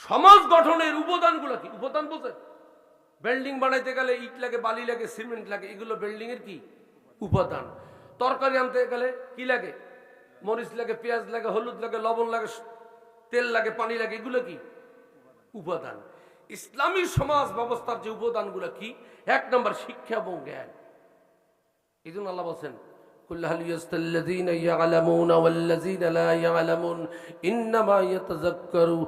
সমাজ গঠনের উপাদানগুলো কি? উপাদান বলতে বিল্ডিং বানাইতে গেলে ইট লাগে, বালি লাগে, সিমেন্ট লাগে, এগুলো বিল্ডিং এর কি উপাদান। তরকারি আনতে গেলে কি লাগে? মরিচ লাগে, পেঁয়াজ লাগে, হলুদ লাগে, লবণ লাগে, তেল লাগে, পানি লাগে, এগুলো কি উপাদান। ইসলামী সমাজ ব্যবস্থার যে উপাদানগুলো কি? এক নম্বর শিক্ষা এবং জ্ঞান। এই জন্য আল্লাহ বলছেন কুল হাল ইয়াস্তাল্লাযীনা ইয়ালামুনা ওয়াল্লাযীনা লা ইয়ালামুন ইন্নামা ইয়াতাযাক্কারু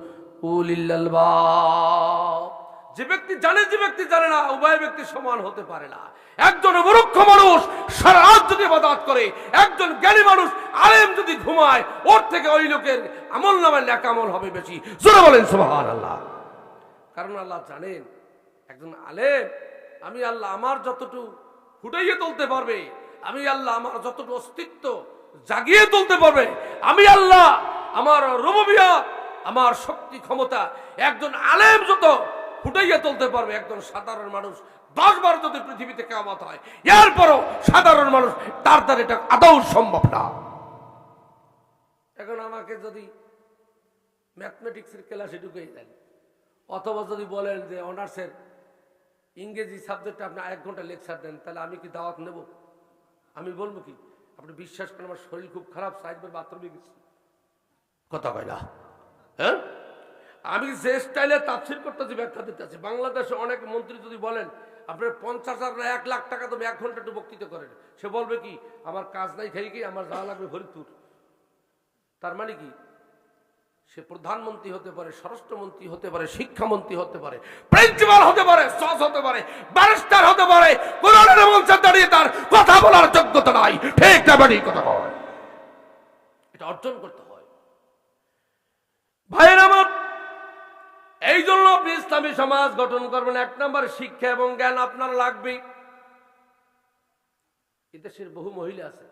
উলিল আলবাব। যে ব্যক্তি জানে, যে ব্যক্তি জানে না, উভয় ব্যক্তি সমান হতে পারে না। একজন মূর্খ মানুষ সারা রাত যদি ইবাদত করে, একজন জ্ঞানী মানুষ আলেম যদি ঘুমায়, ওর থেকে ওই লোকের আমলনামায় নেক আমল হবে বেশি। জোরে বলেন সুবহানাল্লাহ। কারণ আল্লাহ জানেন একজন আলেম, আমি আল্লাহ আমার যতটুকু ফুটাইয়ে তুলতে পারবে, আমি আল্লাহ আমার যতটুকু অস্তিত্ব জাগিয়ে তুলতে পারবে, আমি আল্লাহ আমার রুবুবিয়ত, আমার শক্তি ক্ষমতা একজন আলেম যত ফুটাইয়া তুলতে পারবে, একজন সাধারণ মানুষ 10 বার যদি পৃথিবীতে কিয়ামত হয়, এরপরও সাধারণ মানুষ তার দ্বারা এটা আদৌ সম্ভব না। এখন আমাকে যদি ম্যাথমেটিক্সের ক্লাসে ঢুকিয়ে দেন, অথবা যদি বলেন যে অনার্সের ইংরেজি সাবজেক্টে আপনি 1 ঘন্টা লেকচার দেন, তাহলে আমি কি দাওয়াত নেব? আমি বলবো কি আপনি বিশ্বাস করেন আমার শরীর খুব খারাপ, সাইজবার বাথরুমে গেছি, কথা কয় না। হ্যাঁ, আমি যে স্টাইলে তাফসীর করতেছি, ব্যাখ্যা দিতেছি, বাংলাদেশে অনেক মন্ত্রী যদি বলেন আপনার 50,000 না 1 লাখ টাকা তুমি 1 ঘন্টা একটু বক্তৃতা করেন, সে বলবে কি আমার কাজ নাই, খাই কি, আমার যাওয়া লাগবে ফরিদপুর। তার মানে কি? সে প্রধানমন্ত্রী হতে পারে, স্বরাষ্ট্রমন্ত্রী হতে পারে, শিক্ষামন্ত্রী হতে পারে, প্রিন্সিপাল হতে পারে, জজ হতে পারে, ব্যারিস্টার হতে পারে, কোরআনের মঞ্চে দাঁড়িয়ে তার কথা বলার যোগ্যতা নাই। ঠিক না বেঠিক কথা কয়? এটা অর্জন করতে হয় ভাইয়ের আমার। এই জন্য আপনি ইসলামী সমাজ গঠন করবেন, 1 নম্বর শিক্ষা এবং জ্ঞান আপনার লাগবে। এদেশের বহু মহিলা আছে,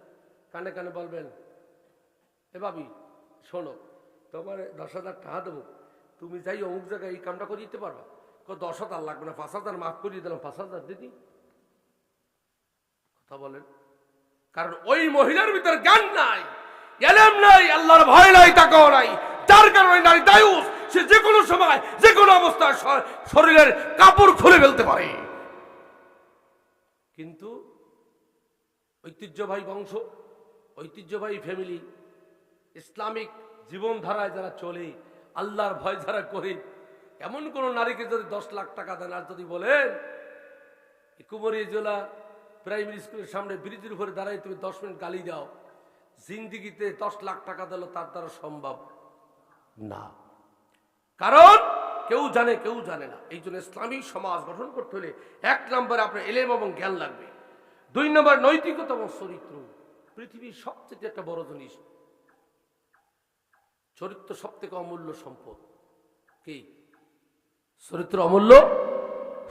কানে কানে বলবেন, এ ভাবি শোনো, তোমার 10,000 টাকা দেবো, তুমি যাই অমুক জায়গায় এই কামটা করে দিতে পারবা। 10,000 লাগবে না, 5,000 মাফ করিয়ে দিলাম, 5,000 দিদি। কথা বলেন। কারণ ওই মহিলার ভিতরে জ্ঞান নাই, এলেম নাই, আল্লাহর ভয় নাই, তাকাও নাই, যার কারণে নারী দায়ুস, সে যে কোনো সময় যে কোনো অবস্থায় শরীরের কাপড় খুলে ফেলতে পারে। কিন্তু ঐতিহ্যবাহী বংশ, ঐতিহ্যবাহী ফ্যামিলি, ইসলামিক জীবনধারায় যারা চলে, আল্লাহর ভয় যারা করে, এমন কোন নারীকে যদি 10 লাখ টাকা দেন আর যদি বলেন কুমারী জেলা প্রাইমারি স্কুলের সামনে ব্রিজের উপরে দাঁড়াই তুমি 10 মিনিট গালি দাও, জিন্দিগিতে 10 লাখ টাকা দিল তার দ্বারা সম্ভব না। কারণ কেউ জানে, কেউ জানে না। এই জন্য ইসলামী সমাজ গঠন করতে হলে 1 নম্বরে আপনার ইলম এবং জ্ঞান লাগবে, 2 নম্বর নৈতিকতা এবং চরিত্র। পৃথিবীর সবচেয়ে একটা বড় জিনিস চরিত্র, সব থেকে অমূল্য সম্পদ। কি? চরিত্র অমূল্য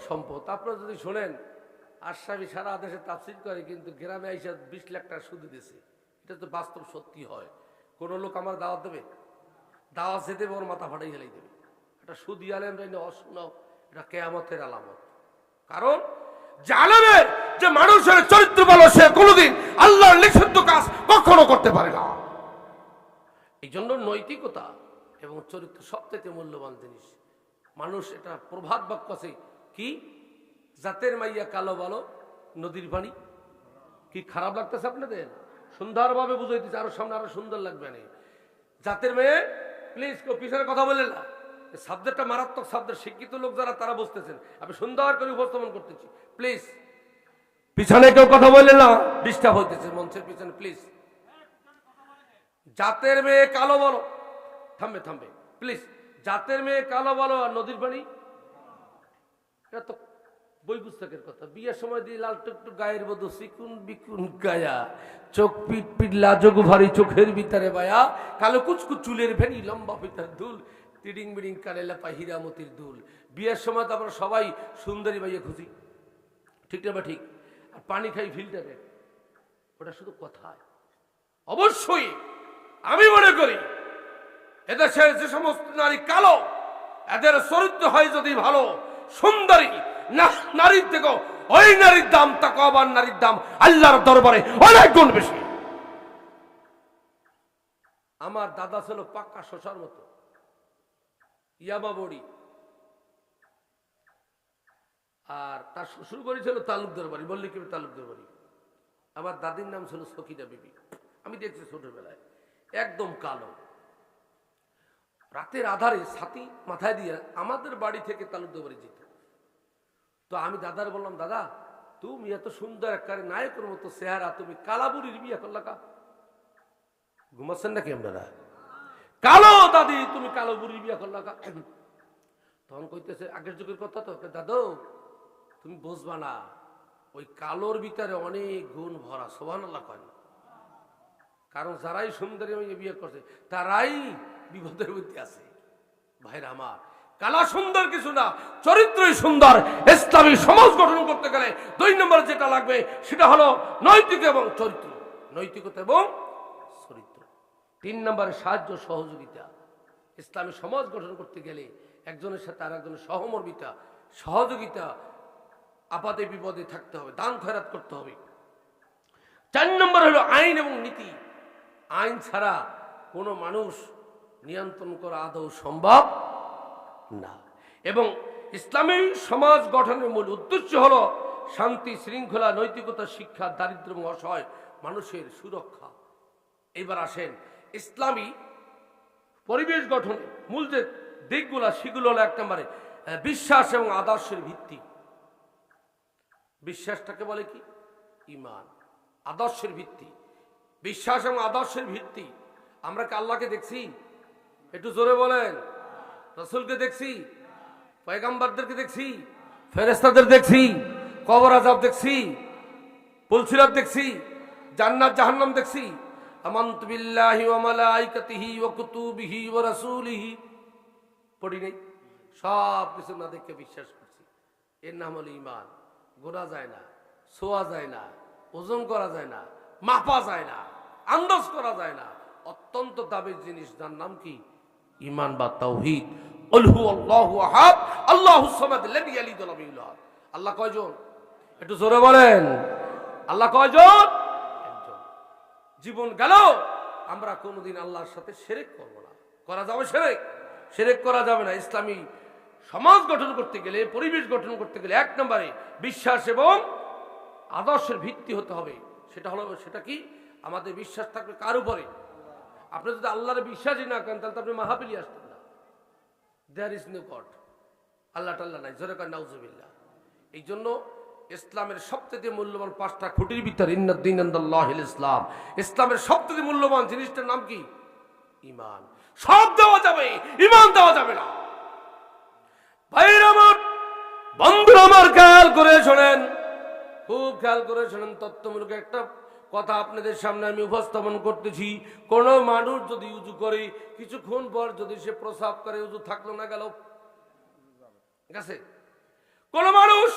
সম্পদ। আপনারা যদি শোনেন, আশরাফি সারা দেশে তাফসীর করে, কিন্তু গ্রামে আইসা 20 লাখ টাকা সুদ দিতেছে। এটা তো বাস্তব সত্যি হয়। কোন লোক আমার দাওয়াত দেবে, দাওয়াত যেতে ওর মাথা ফাটাই ফেলাই দেবে। এটা সুদ আলেম যাই না অশুনাও, এটা কিয়ামতের আলামত। কারণ যে আলেমের, যে মানুষের চরিত্র ভালো, সে কোনোদিন আল্লাহর নিষিদ্ধ কাজ কখনো করতে পারে না। এই জন্য নৈতিকতা এবং চরিত্র সবথেকে মূল্যবান জিনিস। মানুষ এটা প্রভাত বাক্য আছে কি, জাতের মাইয়া কালো ভালো নদীর পানি। কি খারাপ লাগতেছে আপনাদের? সুন্দরভাবে বুঝাইতেছে, আরো সামনে আরো সুন্দর লাগবে না। জাতের মেয়ে, প্লিজ কেউ পিছনে কথা বললেন না, সাবজেক্টটা মারাত্মক সাবজেক্ট। শিক্ষিত লোক যারা তারা বুঝতেছেন, আমি সুন্দর করে উপস্থাপন করতেছি, প্লিজ পিছনে কেউ কথা বললেন না, ডিস্টার্ব হইতেছে মঞ্চের পিছনে, প্লিজ। জাতের মেয়ে কালো বলো, থামবে থামবে প্লিজ। জাতের মেয়ে কালো বলো আর নদীর পানি, এটা তো বই পুস্তকের কথা। বিয়ের সময় দিয়ে লাল টুকটুক গায়ের বধু, চিকুন বিকুন গায়া, চোখ পিট পিট লাজক ভারী, চোখের ভিতরে বায়া, কালো কুচকুচ চুলের ভেনি, লম্বা ভিতর দুল, টিডিং বিডিং কানে লাপা হীরামতির দুল। বিয়ের সময় তো আমরা সবাই সুন্দরী বাইয়ে খুঁজি, ঠিক না? ঠিক। আর পানি খাই ফিল্টারে, ওটা শুধু কথায়। অবশ্যই আমি মনে করি এদেশের যে সমস্ত নারী কালো, এদের চরিত্র হয় যদি ভালো, সুন্দরী নারীর থেকেও ওই নারীর দাম, তাকওয়াবান নারীর দাম আল্লাহর দরবারে অনেক গুণ বেশি। আমার দাদা ছিল পাক্কা শশার মতো, ইয়াবা বড়ি। আর তার শ্বশুর বাড়ি ছিল তালুকদার বাড়ি, মল্লিকের তালুকদার বাড়ি। আমার দাদির নাম ছিল সকিনা বিবি। আমি দেখছি ছোটবেলায়, একদম কালো। রাতের আধারে ছাতি মাথায় দিয়ে আমাদের বাড়ি থেকে তালুকদার বাড়ি যেত। তো আমি দাদার বললাম, দাদা তুমি এত সুন্দর একটা নায়কের মতো চেহারা, তুমি কালাবুড়ির বিয়ে করলা কা? ঘুমাচ্ছেন নাকি আপনারা? কালো দাদি, তুমি কালো বুড়ির বিয়ে করলা কা? তখন কইতেছে আগের যুগের কথা তো, দাদু তুমি বুঝবা না, ওই কালোর ভিতরে অনেক গুণ ভরা। সুবহানাল্লাহ কয়। কারণ যারাই সুন্দরী বিয়ে করছে তারাই বিপদের মধ্যে আছে। ভাইরা আমার, কালা সুন্দর কিছু না, চরিত্রই সুন্দর। ইসলামী সমাজ গঠন করতে গেলে 2 নম্বরে যেটা লাগবে সেটা হলো নৈতিক এবং চরিত্র, নৈতিকতা এবং চরিত্র। 3 নম্বরে সাহায্য সহযোগিতা। ইসলামী সমাজ গঠন করতে গেলে একজনের সাথে আর একজনের সহমর্মিতা, সহযোগিতা, আপদে বিপদে থাকতে হবে, দান খয়রাত করতে হবে। 4 নম্বর হলো আইন এবং নীতি। আইন ছাড়া কোনো মানুষ নিয়ন্ত্রণ করা আদৌ সম্ভব না। এবং ইসলামী সমাজ গঠনের মূল উদ্দেশ্য হলো শান্তি, শৃঙ্খলা, নৈতিকতা, শিক্ষা, দারিদ্র্য এবং অসহায় মানুষের সুরক্ষা। এবার আসেন ইসলামী পরিবেশ গঠনের মূল যে দিকগুলো, সেগুলো হলো 1 নম্বরে বিশ্বাস এবং আদর্শের ভিত্তি। বিশ্বাসটাকে বলে কি? ঈমান। আদর্শের ভিত্তি, বিশ্বাস এবং আদর্শের ভিত্তি। আমরা কি আল্লাহকে দেখছি? একটু জোরে বলেন। রাসূলকে দেখছি, পয়গম্বরদেরকে দেখছি, ফেরেশতাদের দেখছি, কবর আযাব দেখছি, পুলসিরাত দেখছি, জান্নাত জাহান্নাম দেখছি। আমানতু বিল্লাহি ওয়া মালাইকাতিহি ওয়া কুতুবিহি ওয়া রাসূলিহি পড়ি নাই? সব কিছু না দেখে বিশ্বাস করছি। এর নাম হলো ঈমান। গোনা যায় না, ছোঁয়া যায় না, ওজন করা যায় না, মাপা যায় না, আন্দাজ করা যায় না। অত্যন্ত দামি জিনিস, যার নাম কি? ঈমান বা তাওহীদ। আল্লাহু আল্লাহু আহাদ আল্লাহুস সামাদ লাম ইয়ালিদ ওয়া লাম ইউলাদ। আল্লাহ কয়জন? একটু জোরে বলেন। আল্লাহ কয়জন? একজন। জীবন গেল আমরা কোনোদিন আল্লাহর সাথে শিরক করব না। করা যাবে শিরক? শিরক করা যাবে না। ইসলামী সমাজ গঠন করতে গেলে, পরিবেশ গঠন করতে গেলে 1 নম্বরে বিশ্বাস এবং আদর্শের ভিত্তি হতে হবে। সেটা হলো, সেটা কি? আমাদের বিশ্বাস থাকবে কার উপরে? আপনি যদি আল্লাহর বিশ্বাসই না করেন তাহলে আপনি মাহফিলে আসতেন না। দেয়ার ইজ নো গড, আল্লাহ টাল্লাহ নাই। জোরে করেন নাউজুবিল্লাহ। এই জন্য ইসলামের সবচেয়ে মূল্যবান 5টা খুঁটির ভিতরে ইন্নাদ-দীন ইনদাল্লাহিল ইসলাম। ইসলামের সবচেয়ে মূল্যবান জিনিসটার নাম কি? ঈমান। সব দেওয়া যাবে, ঈমান দেওয়া যাবে না। ভাইরা আমার, বন্ধুরা আমার, খেয়াল করে শোনেন, খুব খেয়াল করে শোনেন। তত্ত্বমূলক একটা কথা আপনাদের সামনে আমি উপস্থাপন করতেছি। কোন মানুষ যদি উজু করে কিছুক্ষণ পর যদি সে প্রস্রাব করে, উজু থাকলো না গেল? গেছে? কোন মানুষ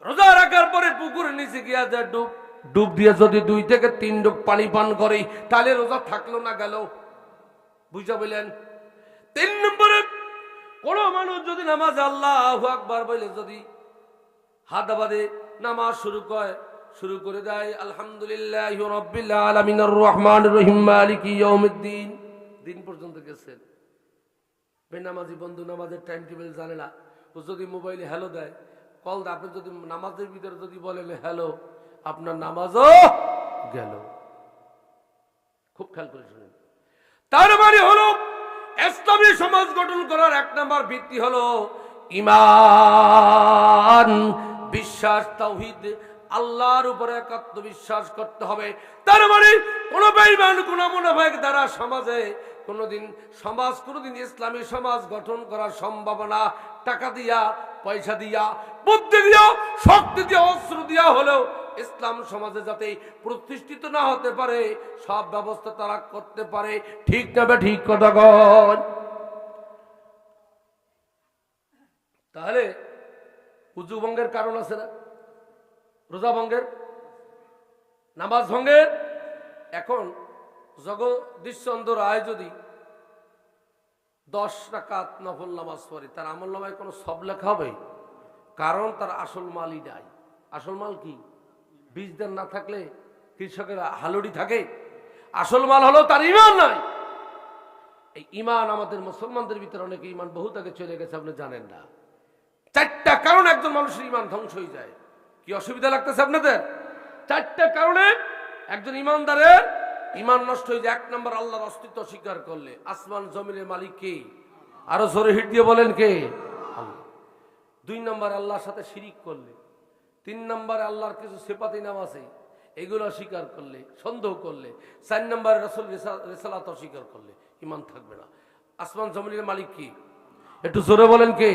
রোজা রাখার পরে পুকুরের নিচে গিয়া যায়, ডুব দিয়ে যদি 2 থেকে 3 ডুব পানি পান করে, তাহলে রোজা থাকলো না গেল? বুঝা বললেন? 3 নম্বরে কোন মানুষ যদি নামাজ আল্লাহু আকবার বলে যদি হাত বাঁধে নামাজ শুরু করে দেয়, আলহামদুলিল্লাহি রাব্বিল আলামিন আর রহমানির রহিম মালিকি ইয়াউমিদ্দিন, দিন পর্যন্ত গেছেন। বেনামাজি বন্ধু নামাজের টাইম টেবিল জানে না, ও যদি মোবাইলে হ্যালো দেয়, কল দেয়, আপনি যদি নামাজের ভিতরে যদি বলেন হ্যালো, আপনার নামাজও গেল। খুব খেয়াল করে শুনেন। তার মানে হলো ইসলামী সমাজ গঠন করার 1 নম্বর ভিত্তি হলো ঈমান, বিশ্বাস, তাওহীদ, আল্লাহর উপরে একাত্ম বিশ্বাস করতে হবে। তার মানে কোন বেঈমান, কোন মুনাফিক দ্বারা সমাজে কোনোদিন ইসলামী সমাজ গঠন করার সম্ভাবনা টাকা দিয়া, পয়সা দিয়া, বুদ্ধি দিয়া, শক্তি দিয়া, অস্ত্র দিয়া হলেও ইসলাম সমাজে যাতে প্রতিষ্ঠিত না হতে পারে, সব ব্যবস্থা তারা করতে পারে। ঠিক না? ঠিক কথা কন। তাহলে উযু ভঙ্গের কারণ আছে না? রোজা ভঙ্গের, নামাজ ভঙ্গের। এখন জগদীশচন্দ্র রায় যদি 10 রাকাত নফল নামাজ পড়ে, তার আমলনামায় কোনো সব লেখা হবে? কারণ তার আসল মালই নাই। আসল মাল কি? বীজদার না থাকলে কৃষকের হালুড়ি থাকে? আসল মাল হলো তার ঈমান নাই। এই ঈমান আমাদের মুসলমানদের ভিতরে অনেকে ঈমান বহুত আগে চলে গেছে, আপনি জানেন না। 4টা কারণে একজন মানুষের ঈমান ধ্বংস হয়ে যায়। কি অসুবিধা লাগতেছে আপনাদের? 4টা কারণে একজন ঈমানদারের ঈমান নষ্ট হয়ে যায়। 1 নম্বর, আল্লাহর অস্তিত্ব স্বীকার করলে। আসমান জমিনের মালিক কে? আরো জোরে হিট দিয়ে বলেন কে? আল্লাহ। 2 নম্বর, আল্লাহর সাথে শিরিক করলে। 3 নম্বরে আল্লাহর কিছু সিফাতি নাম আছে, এগুলো অস্বীকার করলে, সন্দেহ করলে। 4 নম্বরে রাসূল রিসালাত অস্বীকার করলে ঈমান থাকবে না। আসমান জমিনের মালিক কি? একটু জোরে বলেন কে?